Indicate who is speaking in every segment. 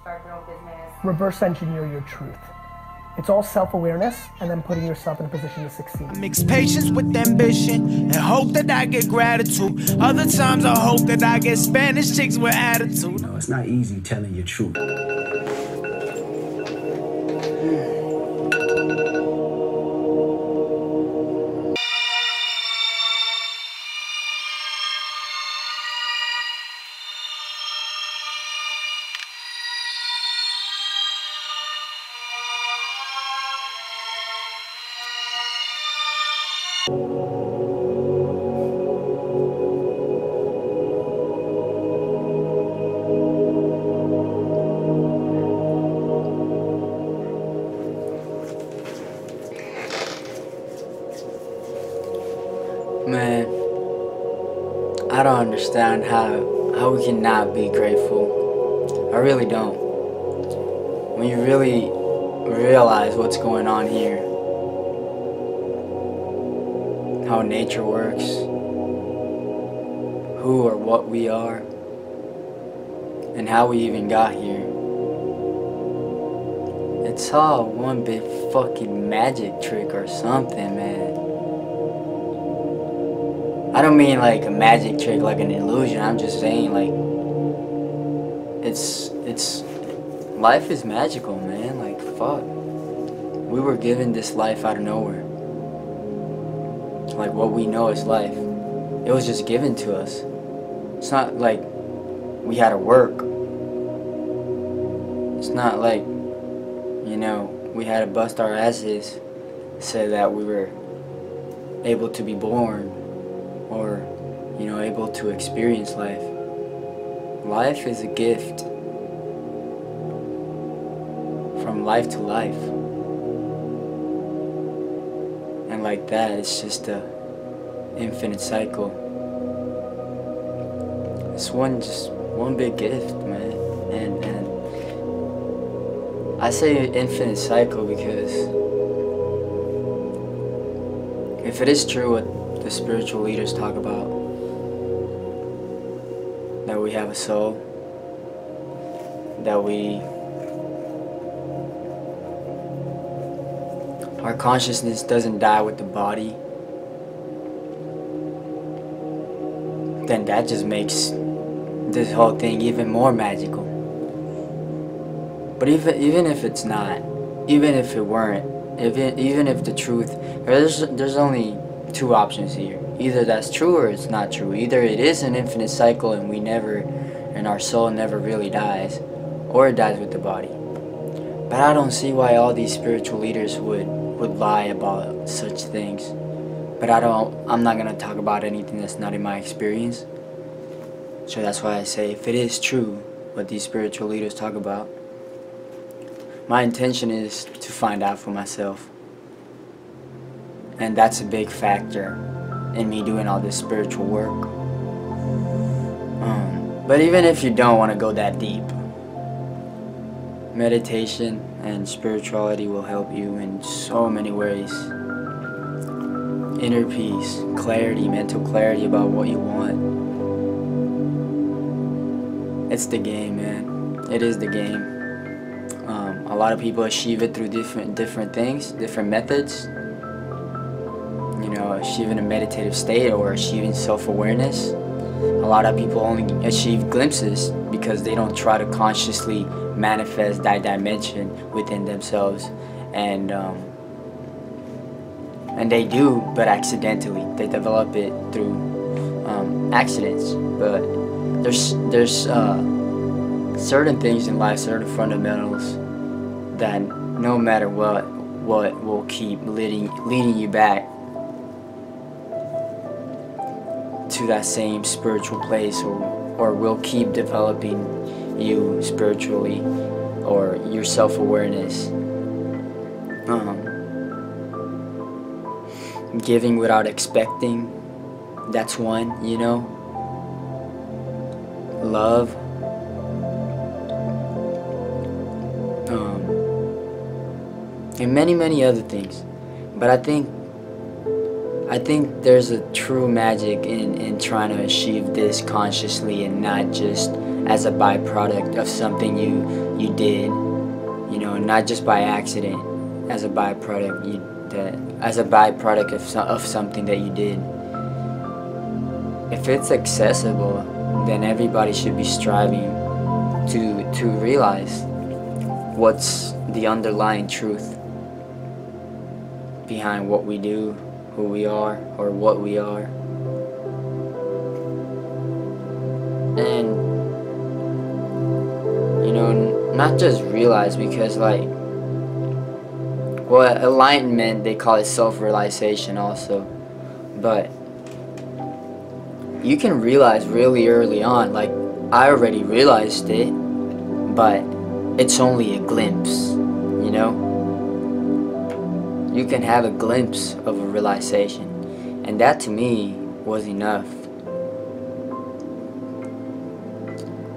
Speaker 1: start their own business.
Speaker 2: Reverse engineer your truth. It's all self-awareness and then putting yourself in a position to succeed.
Speaker 3: I mix patience with ambition and hope that I get gratitude. Other times I hope that I get Spanish chicks with attitude.
Speaker 4: No, it's not easy telling your truth.
Speaker 5: Man, I don't understand how we can not be grateful. I really don't. When you really realize what's going on here, how nature works, who or what we are, and how we even got here. It's all one big fucking magic trick or something, man. I don't mean like a magic trick, like an illusion. I'm just saying, like, it's life is magical, man. Like, fuck. We were given this life out of nowhere. Like, what we know is life. It was just given to us. It's not like we had to work. It's not like, you know, we had to bust our asses so that we were able to be born. Or, you know, able to experience life. Life is a gift from life to life. And like that, it's just a infinite cycle. It's just one big gift, man. And I say infinite cycle because if it is true what the spiritual leaders talk about, that we have a soul, that our consciousness doesn't die with the body, then that just makes this whole thing even more magical. But even if it's not, even if it weren't, even if the truth, there's only two options here. Either that's true or it's not true. Either it is an infinite cycle and our soul never really dies, or it dies with the body. But I don't see why all these spiritual leaders would lie about such things. But I'm not gonna talk about anything that's not in my experience. So that's why I say, if it is true what these spiritual leaders talk about, my intention is to find out for myself. And that's a big factor in me doing all this spiritual work. But even if you don't want to go that deep, meditation and spirituality will help you in so many ways. Inner peace, clarity, mental clarity about what you want. It's the game, man. It is the game. A lot of people achieve it through different things, different methods. You know, achieving a meditative state or achieving self-awareness. A lot of people only achieve glimpses because they don't try to consciously manifest that dimension within themselves, and they do, but accidentally. They develop it through accidents. But there's certain things in life, certain fundamentals that no matter what will keep leading you back to that same spiritual place, or will keep developing you spiritually, or your self-awareness. Giving without expecting, that's one, you know. Love. And many other things. But I think there's a true magic in trying to achieve this consciously and not just as a byproduct of something you did, you know, not just by accident, as a byproduct of something that you did. If it's accessible, then everybody should be striving to realize what's the underlying truth behind what we do, who we are, or what we are. And, you know, not just realize, because like, well, enlightenment, they call it self-realization also, but you can realize really early on. Like, I already realized it, but it's only a glimpse, you know? You can have a glimpse of a realization, and that to me was enough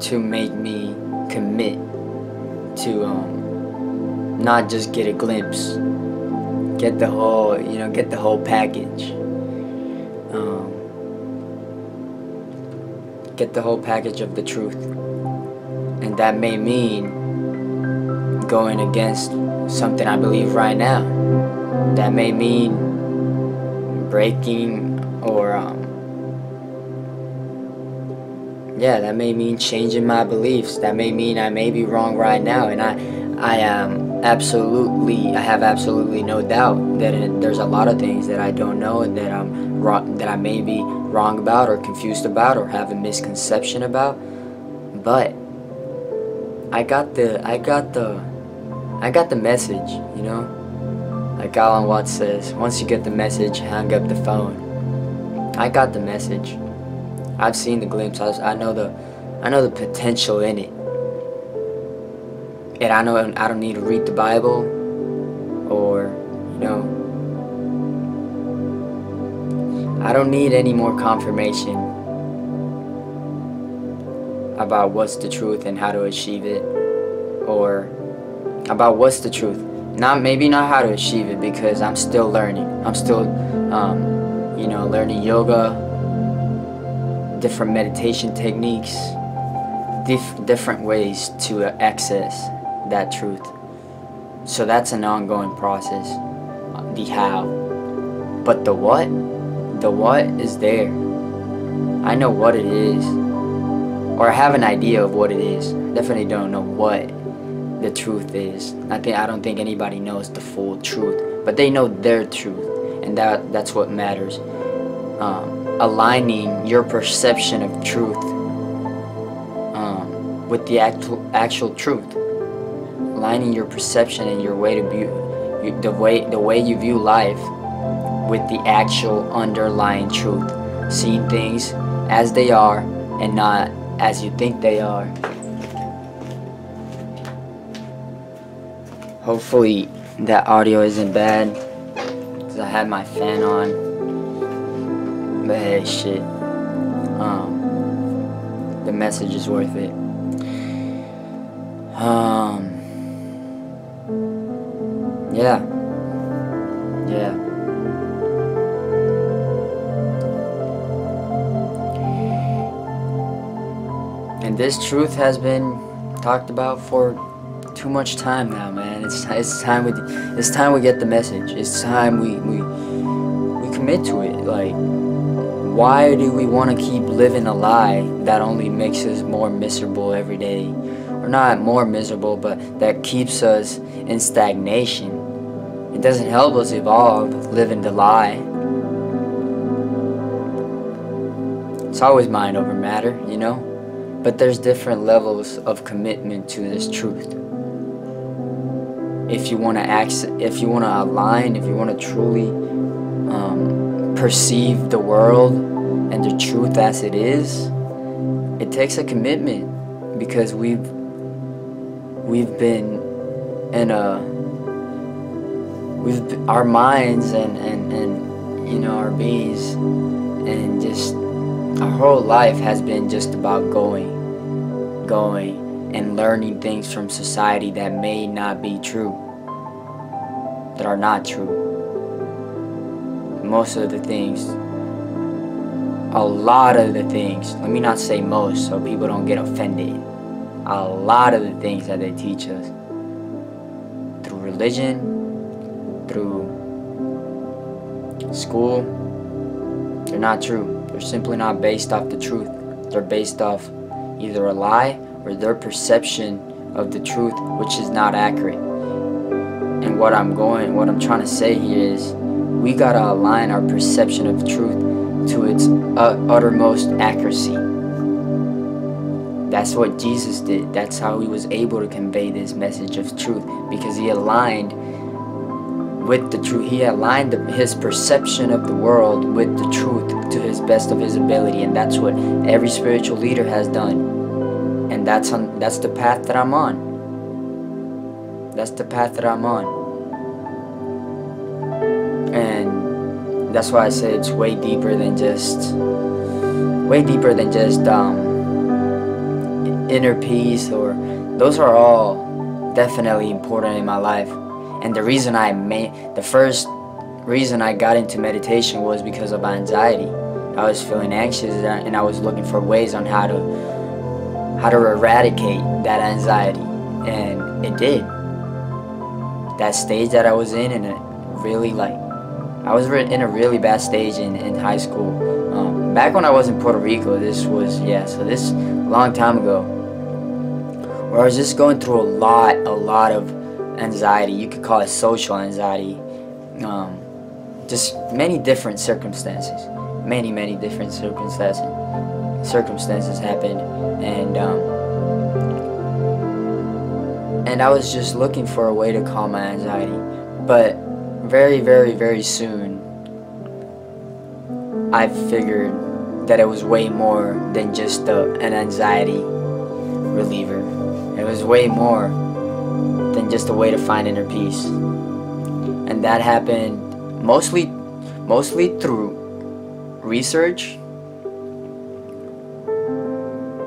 Speaker 5: to make me commit to not just get a glimpse, get the whole, you know, get the whole package. Get the whole package of the truth. And that may mean going against something I believe right now. That may mean breaking, or yeah, that may mean changing my beliefs. That may mean I may be wrong right now, and I have absolutely no doubt that there's a lot of things that I don't know, and that I'm wrong, that I may be wrong about, or confused about, or have a misconception about. But I got the message, you know? Like Alan Watts says, once you get the message, hang up the phone. I got the message. I've seen the glimpse. I know the potential in it. And I know I don't need to read the Bible, or, you know, I don't need any more confirmation about what's the truth and how to achieve it, or about what's the truth. Maybe not how to achieve it, because I'm still learning. I'm still, you know, learning yoga, different meditation techniques, different ways to access that truth. So that's an ongoing process, the how. But the what is there. I know what it is, or I have an idea of what it is. Definitely don't know what the truth is. I don't think anybody knows the full truth, but they know their truth, and that's what matters. Aligning your perception of truth with the actual truth. Aligning your perception and your way to view the way you view life with the actual underlying truth. Seeing things as they are and not as you think they are. Hopefully that audio isn't bad, because I had my fan on. But hey, shit. The message is worth it. Yeah. And this truth has been talked about for too much time now, man. It's time we get the message. It's time we commit to it. Like, why do we want to keep living a lie that only makes us more miserable every day? Or not more miserable, but that keeps us in stagnation. It doesn't help us evolve living the lie. It's always mind over matter, you know? But there's different levels of commitment to this truth. If you want to align, if you want to truly perceive the world and the truth as it is, it takes a commitment, because we've been in our minds and you know, our beings, and just our whole life has been just about going and learning things from society that may not be true, that are not true. Most of the things a lot of the things, let me not say most so people don't get offended, a lot of the things that they teach us through religion, through school, they're not true. They're simply not based off the truth. They're based off either a lie or their perception of the truth, which is not accurate. And what I'm trying to say here is we gotta align our perception of truth to its uttermost accuracy. That's what Jesus did. That's how he was able to convey this message of truth, because he aligned with the truth. He aligned his perception of the world with the truth to his best of his ability, and that's what every spiritual leader has done. And that's the path that I'm on. That's the path that I'm on. And that's why I say it's way deeper than just inner peace, or those are all definitely important in my life. And the first reason I got into meditation was because of anxiety. I was feeling anxious, and I was looking for ways on how to eradicate that anxiety, and it did. That stage that I was in, and it really I was in a really bad stage in high school. Back when I was in Puerto Rico, this was a long time ago, where I was just going through a lot of anxiety. You could call it social anxiety. Just many different circumstances. Many different circumstances happened, and I was just looking for a way to calm my anxiety. But very soon I figured that it was way more than just an anxiety reliever. It was way more than just a way to find inner peace. And that happened mostly through research,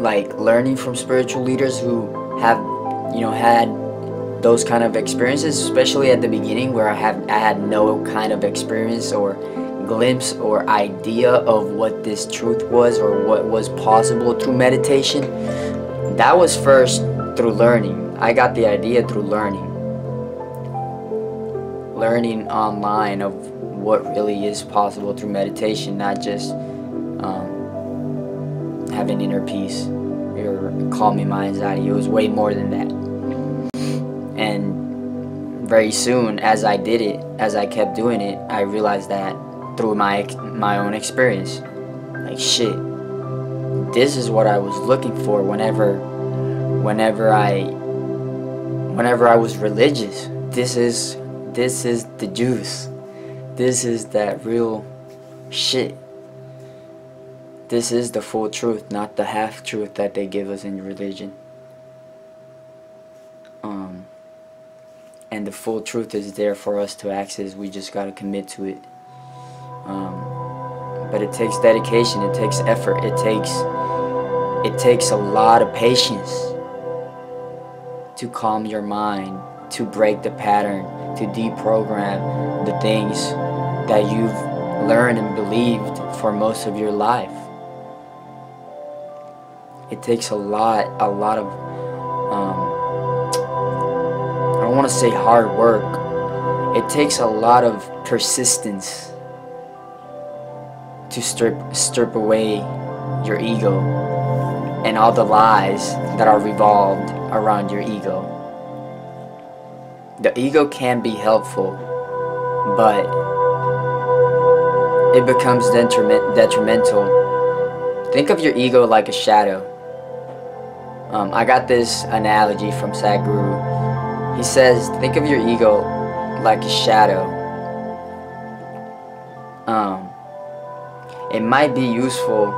Speaker 5: like learning from spiritual leaders who have had those kind of experiences, especially at the beginning, where I had no kind of experience or glimpse or idea of what this truth was or what was possible through meditation. That was first through learning. I got the idea through learning online of what really is possible through meditation, not just having inner peace or calming my anxiety. It was way more than that. And very soon, as I did it, as I kept doing it, I realized that through my own experience, like, shit, this is what I was looking for whenever I was religious. This is the juice. This is that real shit. This is the full truth, not the half truth that they give us in religion. And the full truth is there for us to access. We just gotta commit to it. But it takes dedication. It takes effort. It takes a lot of patience to calm your mind, to break the pattern, to deprogram the things that you've learned and believed for most of your life. It takes a lot of I don't want to say hard work. It takes a lot of persistence to strip away your ego and all the lies that are revolved around your ego. The ego can be helpful, but it becomes detrimental. Think of your ego like a shadow. I got this analogy from Sadhguru. He says, think of your ego like a shadow. It might be useful,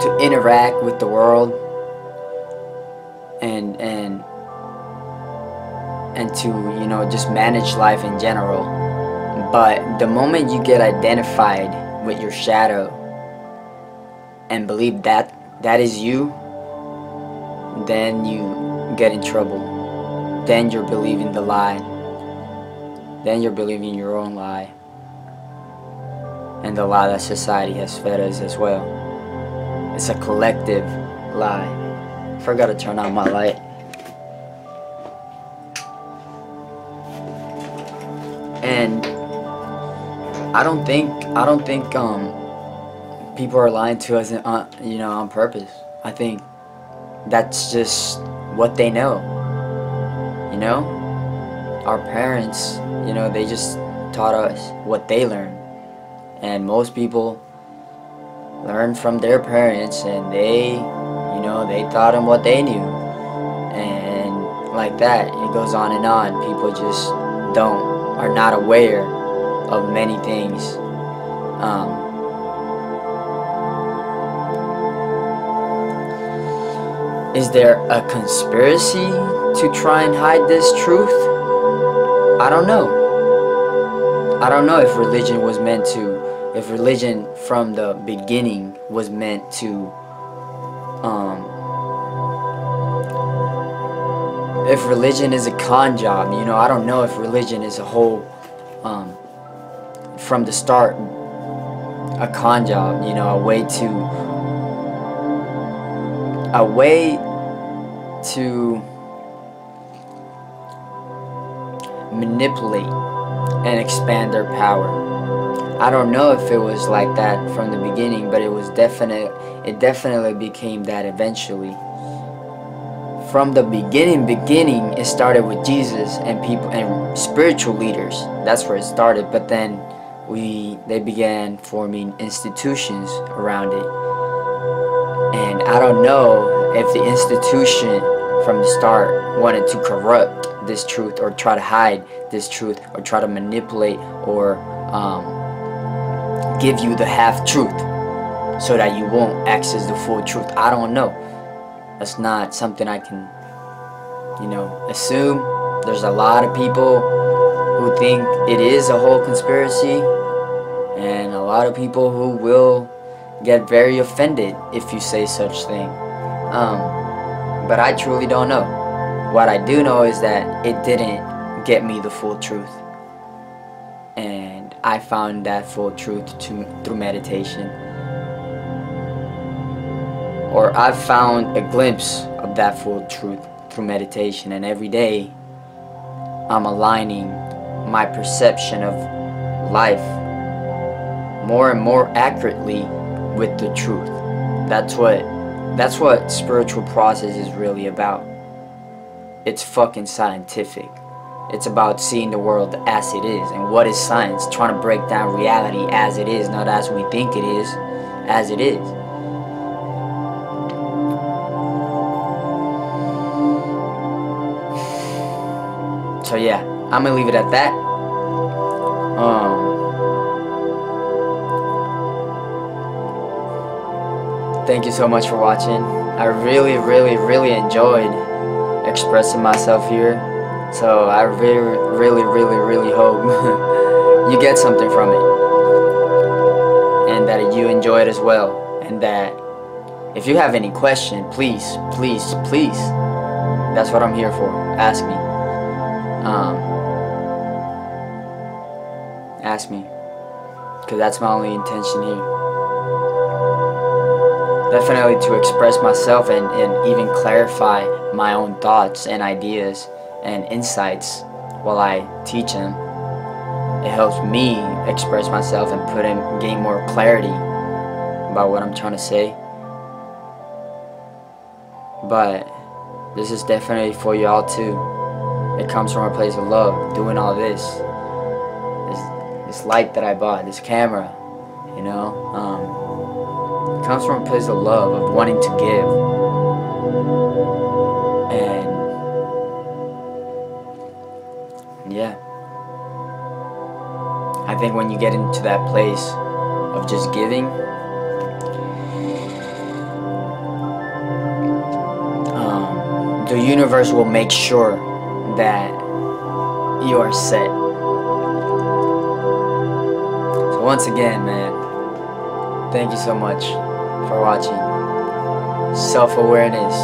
Speaker 5: to interact with the world and to, just manage life in general. But the moment you get identified with your shadow and believe that is you, then you get in trouble. Then you're believing the lie. Then you're believing your own lie. and the lie that society has fed us as well. It's a collective lie. Forgot to turn on my light. And I don't think people are lying to us, on purpose. I think that's just what they know. Our parents, they just taught us what they learned, and most people learn from their parents, and they taught them what they knew, and like that it goes on and on. People just are not aware of many things. Is there a conspiracy to try and hide this truth? I don't know. I don't know if religion from the beginning was meant to, if religion is a con job, I don't know if religion is a whole, from the start, a con job, a way to manipulate and expand their power. I don't know if it was like that from the beginning, but it definitely became that eventually. From the beginning, it started with Jesus and people and spiritual leaders. That's where it started, but then they began forming institutions around it. And I don't know if the institution from the start wanted to corrupt this truth, or try to hide this truth, or try to manipulate, or give you the half truth so that you won't access the full truth. I don't know. That's not something I can, assume. There's a lot of people who think it is a whole conspiracy, and a lot of people who will get very offended if you say such thing. But I truly don't know. What I do know is that it didn't get me the full truth, and I found that full truth through meditation, or I've found a glimpse of that full truth through meditation, and every day I'm aligning my perception of life more and more accurately with the truth. That's what spiritual process is really about. It's fucking scientific. It's about seeing the world as it is. And what is science? Trying to break down reality as it is, not as we think it is, as it is. So yeah, I'm gonna leave it at that. Thank you so much for watching. I really, really, really enjoyed expressing myself here. So I really, really, really, really hope you get something from it, and that you enjoy it as well. And that if you have any question, please, please, please, that's what I'm here for. Ask me. Ask me, because that's my only intention here. Definitely to express myself and even clarify my own thoughts and ideas and insights while I teach them. It helps me express myself and gain more clarity about what I'm trying to say. But this is definitely for y'all too. It comes from a place of love, doing all this light that I bought, this camera, it comes from a place of love, of wanting to give. And yeah, I think when you get into that place of just giving, the universe will make sure that you are set. So once again, man, thank you so much for watching. Self-awareness,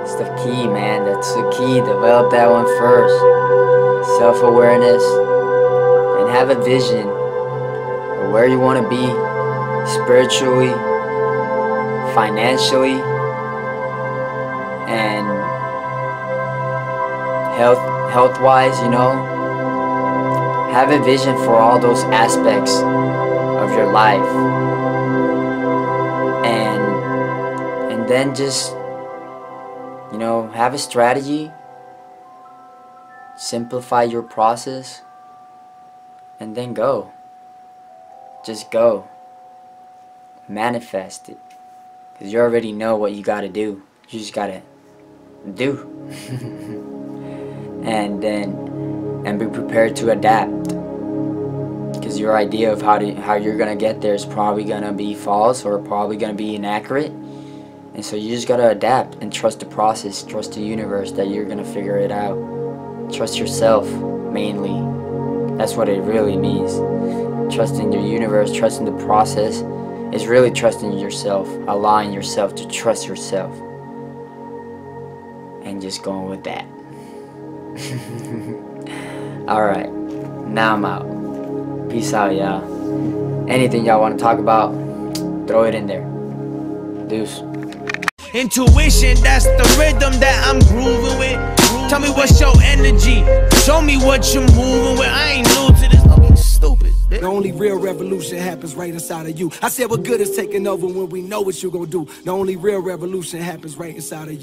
Speaker 5: it's the key, man. That's the key. Develop that one first. Self-awareness, and have a vision of where you want to be spiritually, financially, and health-wise, you know. Have a vision for all those aspects of your life, and then just, you know, have a strategy, simplify your process, and then go. Just go. Manifest it. Because you already know what you gotta do. You just gotta do. And be prepared to adapt. Because your idea of how you're gonna get there is probably gonna be false or probably gonna be inaccurate. And so you just gotta adapt and trust the process, trust the universe that you're gonna figure it out. Trust yourself, mainly. That's what it really means. Trusting the universe, trusting the process is really trusting yourself, allowing yourself to trust yourself. And just going with that. Alright, now I'm out. Peace out, y'all. Anything y'all want to talk about, throw it in there. Deuce.
Speaker 3: Intuition, that's the rhythm that I'm grooving with. Tell me what's your energy. Show me what you're moving with. I ain't new to this. Don't be stupid.
Speaker 1: The only real revolution happens right inside of you. I said what good is taking over when we know what you're gonna do. The only real revolution happens right inside of you.